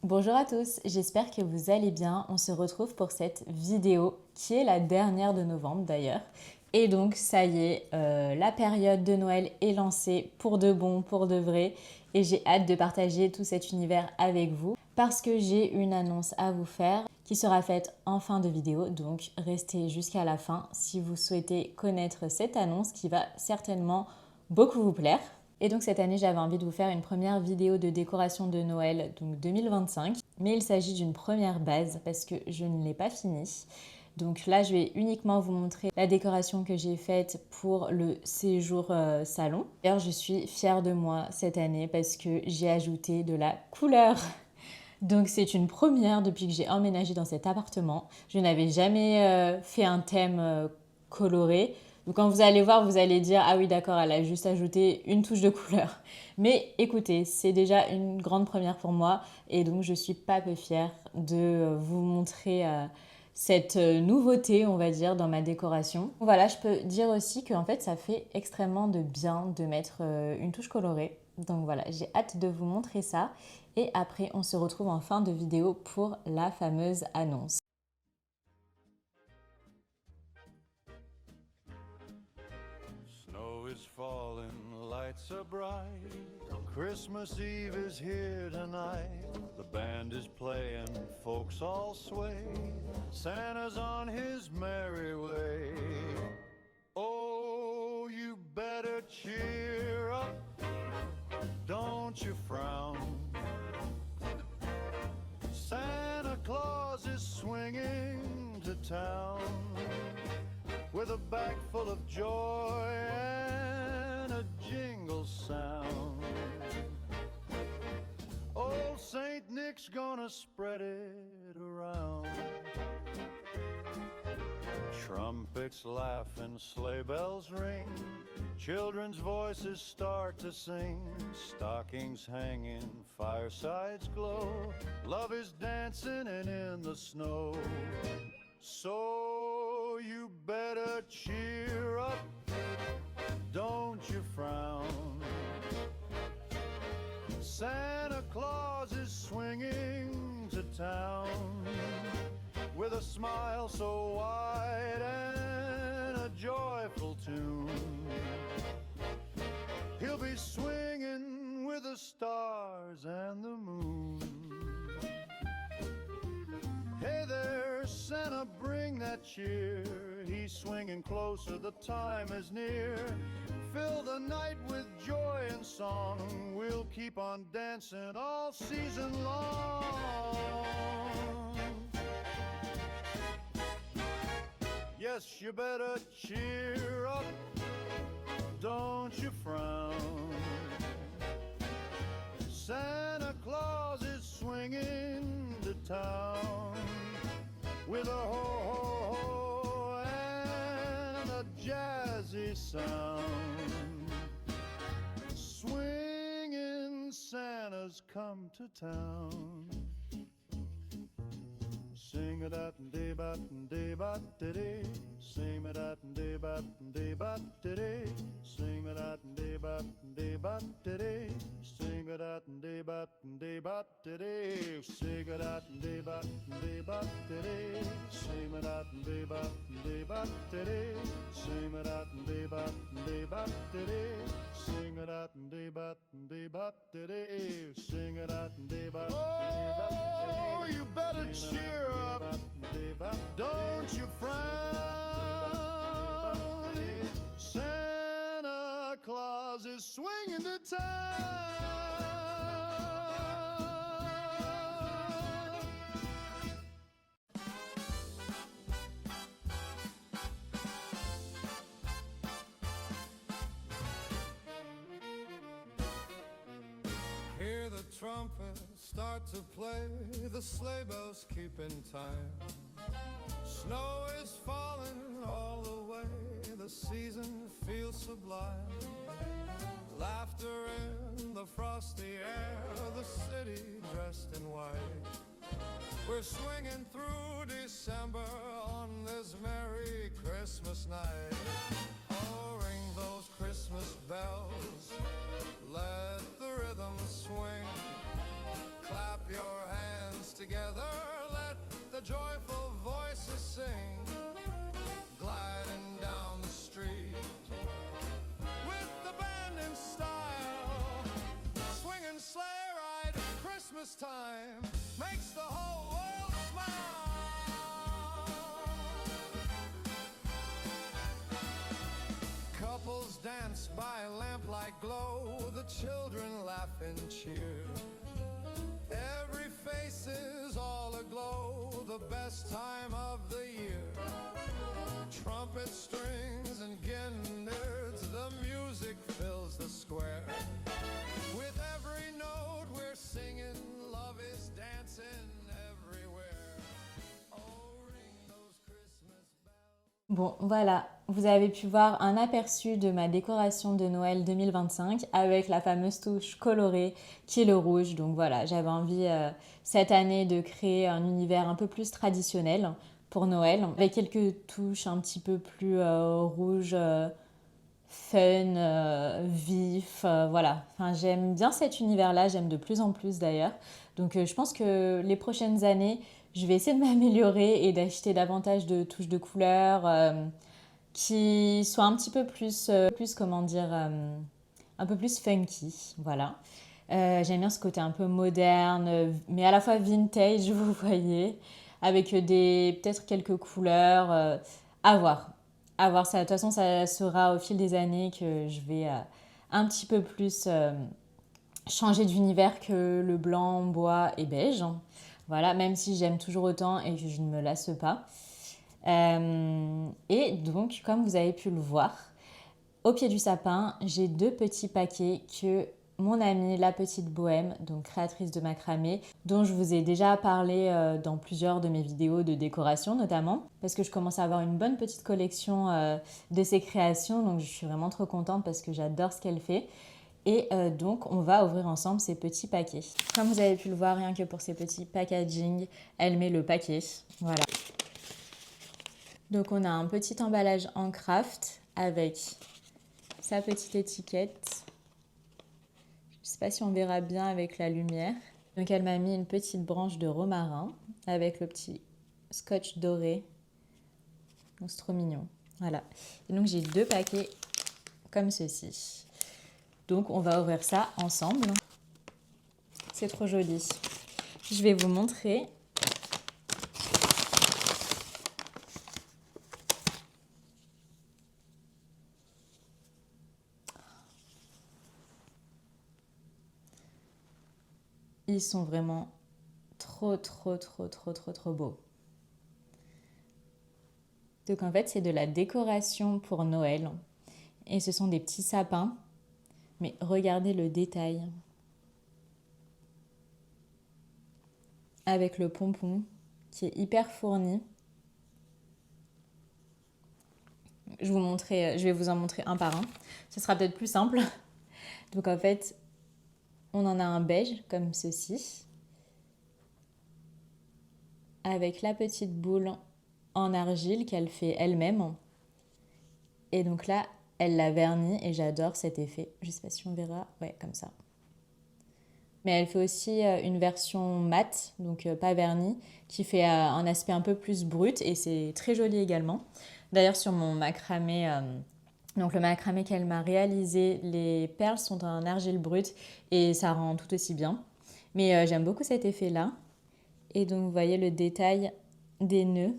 Bonjour à tous, j'espère que vous allez bien. On se retrouve pour cette vidéo qui est la dernière de novembre d'ailleurs. Et donc ça y est, la période de Noël est lancée pour de bon, pour de vrai. Et j'ai hâte de partager tout cet univers avec vous parce que j'ai une annonce à vous faire qui sera faite en fin de vidéo. Donc restez jusqu'à la fin si vous souhaitez connaître cette annonce qui va certainement beaucoup vous plaire. Et donc cette année, j'avais envie de vous faire une première vidéo de décoration de Noël, donc 2025. Mais il s'agit d'une première base parce que je ne l'ai pas finie. Donc là, je vais uniquement vous montrer la décoration que j'ai faite pour le séjour salon. D'ailleurs, je suis fière de moi cette année parce que j'ai ajouté de la couleur. Donc c'est une première depuis que j'ai emménagé dans cet appartement. Je n'avais jamais fait un thème coloré. Donc quand vous allez voir, vous allez dire ah oui d'accord, elle a juste ajouté une touche de couleur. Mais écoutez, c'est déjà une grande première pour moi et donc je suis pas peu fière de vous montrer cette nouveauté, on va dire, dans ma décoration. Voilà, je peux dire aussi qu'en fait ça fait extrêmement de bien de mettre une touche colorée. Donc voilà, j'ai hâte de vous montrer ça. Et après, on se retrouve en fin de vidéo pour la fameuse annonce. Snow is falling, lights are bright. Christmas Eve is here tonight. The band is playing, folks all sway. Santa's on his merry way. Oh, you better cheer up, don't you frown. Santa Claus is swinging to town with a bag full of joy and a jingle sound. Old Saint Nick's gonna spread it around. Trumpets laugh and sleigh bells ring. Children's voices start to sing. Stockings hanging, firesides glow. Love is dancing and in the snow. So you better cheer up, don't you frown. Santa Claus is swinging to town with a smile so wide and a joyful tune. He'll be swinging with the stars and the moon. Hey there, Santa, bring that cheer. He's swinging closer, the time is near. Fill the night with joy and song. We'll keep on dancing all season long. Yes, you better cheer up, don't you frown. Santa Claus is swinging to town with a ho-ho-ho and a jazzy sound. Swinging Santa's come to town. Sing a dat and day bat and day bat diddy. Sing a dat and day bat and day bat diddy. Sing a dat and day bat and day bat diddy. Sing a dat and day bat and day bat diddy. Sing a dat and day bat and day bat diddy. Sing a dat and day bat and day bat diddy. Sing a dat and day bat and day bat diddy. Sing a dat and day bat and day bat diddy. Sing a dat and day bat. Oh, you better cheer up, don't you frown. Santa Claus is swinging to town. Hear the trumpets start to play, the sleigh bells keep in time. Snow is falling all the way, the season feels sublime. Laughter in the frosty air, the city dressed in white. We're swinging through December on this merry Christmas night. Oh, ring those Christmas bells, let the rhythm swing. Clap your hands together, let the joyful voices sing, gliding down the street with the band in style, swinging sleigh ride, Christmas time makes the whole world smile. Couples dance by lamplight glow, the children laugh and cheer. Every face is all aglow, the best time of the year. Trumpet strings and guinea-nerds, the music fills the square. With every note we're singing, love is dancing everywhere. Oh, ring those Christmas bells. Bon, voilà, vous avez pu voir un aperçu de ma décoration de Noël 2025 avec la fameuse touche colorée qui est le rouge. Donc voilà, j'avais envie cette année de créer un univers un peu plus traditionnel pour Noël, avec quelques touches un petit peu plus rouge, fun, vif, voilà. Enfin, j'aime bien cet univers-là, j'aime de plus en plus d'ailleurs. Donc je pense que les prochaines années, je vais essayer de m'améliorer et d'acheter davantage de touches de couleurs qui soient un petit peu plus, comment dire, un peu plus funky, voilà. J'aime bien ce côté un peu moderne, mais à la fois vintage, vous voyez, avec peut-être quelques couleurs, à voir. À voir ça. De toute façon, ça sera au fil des années que je vais un petit peu plus changer d'univers que le blanc, bois et beige. Voilà, même si j'aime toujours autant et que je ne me lasse pas. Et donc, comme vous avez pu le voir, au pied du sapin, j'ai 2 petits paquets que mon amie, la petite bohème, donc créatrice de macramé, dont je vous ai déjà parlé dans plusieurs de mes vidéos de décoration notamment, parce que je commence à avoir une bonne petite collection de ses créations, donc je suis vraiment trop contente parce que j'adore ce qu'elle fait. Et donc, on va ouvrir ensemble ces petits paquets. Comme vous avez pu le voir, rien que pour ces petits packaging, elle met le paquet. Voilà. Donc, on a un petit emballage en craft avec sa petite étiquette. Je ne sais pas si on verra bien avec la lumière. Donc, elle m'a mis une petite branche de romarin avec le petit scotch doré. Donc, c'est trop mignon. Voilà. Et donc, j'ai 2 paquets comme ceci. Donc, on va ouvrir ça ensemble. C'est trop joli. Je vais vous montrer. Ils sont vraiment trop beaux. Donc, en fait, c'est de la décoration pour Noël. Et ce sont des petits sapins. Mais regardez le détail. Avec le pompon qui est hyper fourni. Je vais vous en montrer un par un. Ce sera peut-être plus simple. Donc en fait, on en a un beige comme ceci. Avec la petite boule en argile qu'elle fait elle-même. Et donc là, elle l'a verni et j'adore cet effet. Je ne sais pas si on verra. Ouais, comme ça. Mais elle fait aussi une version mat, donc pas vernie, qui fait un aspect un peu plus brut et c'est très joli également. D'ailleurs, sur mon macramé, donc le macramé qu'elle m'a réalisé, les perles sont en argile brute et ça rend tout aussi bien. Mais j'aime beaucoup cet effet-là. Et donc, vous voyez le détail des nœuds.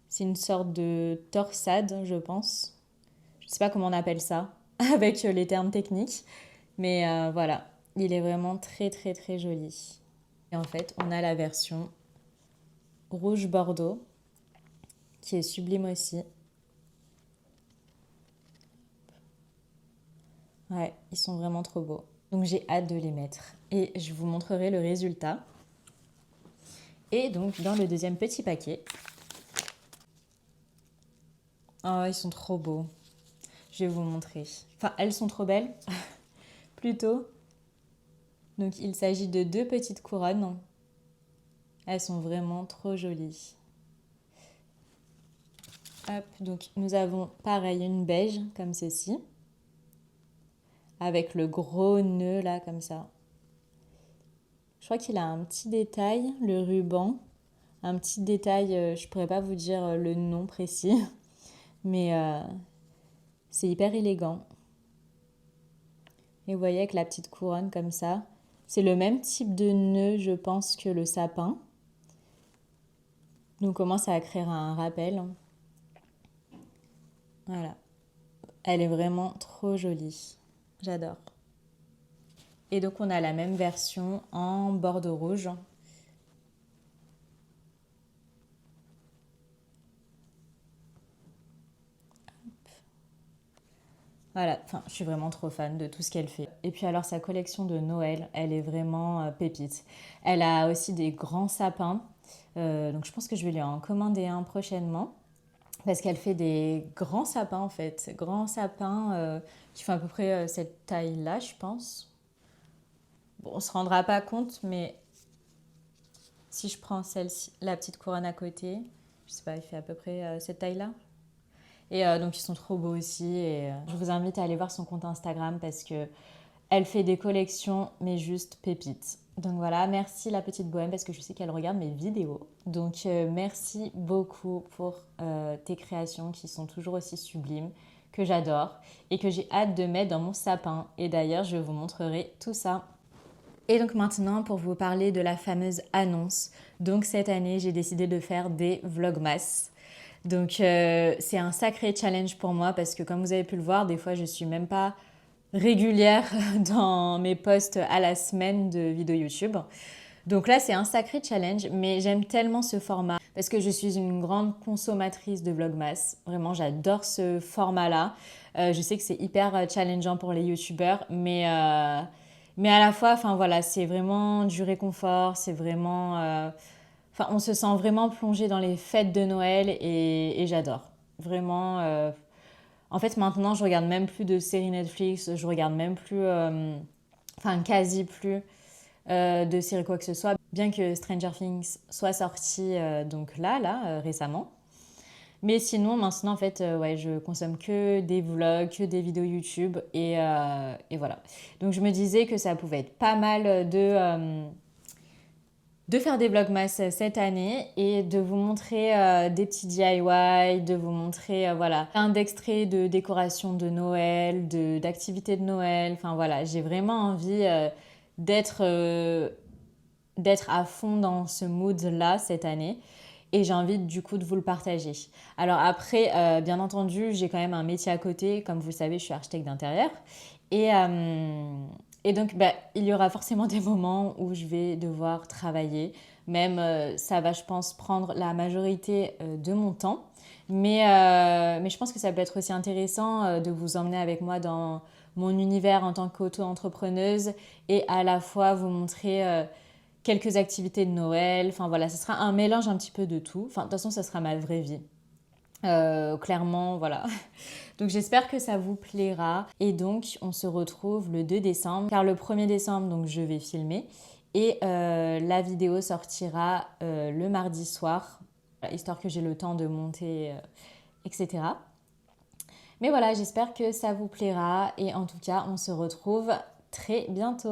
C'est une sorte de torsade, je pense. Je ne sais pas comment on appelle ça avec les termes techniques. Mais voilà, il est vraiment très joli. Et en fait, on a la version rouge bordeaux qui est sublime aussi. Ouais, ils sont vraiment trop beaux. Donc j'ai hâte de les mettre. Et je vous montrerai le résultat. Et donc dans le deuxième petit paquet. Oh, ils sont trop beaux. Je vais vous montrer. Enfin, elles sont trop belles, plutôt. Donc, il s'agit de 2 petites couronnes. Elles sont vraiment trop jolies. Hop, donc nous avons pareil une beige comme ceci. Avec le gros nœud là, comme ça. Je crois qu'il a un petit détail, le ruban. Un petit détail, je pourrais pas vous dire le nom précis, mais c'est hyper élégant. Et vous voyez avec la petite couronne comme ça. C'est le même type de nœud, je pense, que le sapin. Donc on commence à créer un rappel. Voilà. Elle est vraiment trop jolie. J'adore. Et donc on a la même version en bordeaux rouge. Voilà, enfin, je suis vraiment trop fan de tout ce qu'elle fait. Et puis alors sa collection de Noël, elle est vraiment pépite. Elle a aussi des grands sapins. Donc je pense que je vais lui en commander un prochainement. Parce qu'elle fait des grands sapins en fait. Grands sapins qui font à peu près cette taille-là, je pense. Bon, on ne se rendra pas compte, mais si je prends celle-ci, la petite couronne à côté, je sais pas, il fait à peu près cette taille-là. Et donc ils sont trop beaux aussi. Et je vous invite à aller voir son compte Instagram parce que elle fait des collections, mais juste pépites. Donc voilà, merci la petite bohème parce que je sais qu'elle regarde mes vidéos. Donc merci beaucoup pour tes créations qui sont toujours aussi sublimes, que j'adore et que j'ai hâte de mettre dans mon sapin. Et d'ailleurs, je vous montrerai tout ça. Et donc maintenant, pour vous parler de la fameuse annonce. Donc cette année, j'ai décidé de faire des vlogmas. Donc c'est un sacré challenge pour moi parce que comme vous avez pu le voir, des fois je suis même pas régulière dans mes posts à la semaine de vidéos YouTube. Donc là c'est un sacré challenge, mais j'aime tellement ce format parce que je suis une grande consommatrice de vlogmas. Vraiment j'adore ce format-là. Je sais que c'est hyper challengeant pour les youtubeurs, mais à la fois, enfin voilà, c'est vraiment du réconfort, c'est vraiment... Enfin, on se sent vraiment plongé dans les fêtes de Noël et j'adore. Vraiment. En fait, maintenant, je regarde même plus de séries Netflix, je regarde même plus, enfin quasi plus de séries quoi que ce soit. Bien que Stranger Things soit sorti donc là, récemment. Mais sinon, maintenant, en fait, ouais, je consomme que des vlogs, que des vidéos YouTube et voilà. Donc, je me disais que ça pouvait être pas mal de faire des vlogmas cette année et de vous montrer des petits DIY, de vous montrer voilà, plein d'extraits de décoration de Noël, d'activités de Noël. Enfin voilà, j'ai vraiment envie d'être à fond dans ce mood-là cette année. Et j'ai envie du coup de vous le partager. Alors après, bien entendu, j'ai quand même un métier à côté. Comme vous le savez, je suis architecte d'intérieur. Et, et donc, bah, il y aura forcément des moments où je vais devoir travailler. Même, ça va, je pense, prendre la majorité de mon temps. Mais je pense que ça peut être aussi intéressant de vous emmener avec moi dans mon univers en tant qu'auto-entrepreneuse et à la fois vous montrer quelques activités de Noël. Enfin voilà, ce sera un mélange un petit peu de tout. Enfin, de toute façon, ça sera ma vraie vie. Clairement, voilà. Donc j'espère que ça vous plaira. Et donc on se retrouve le 2 décembre. Car le 1er décembre, donc je vais filmer. Et la vidéo sortira le mardi soir. Histoire que j'ai le temps de monter, etc. Mais voilà, j'espère que ça vous plaira. Et en tout cas, on se retrouve très bientôt.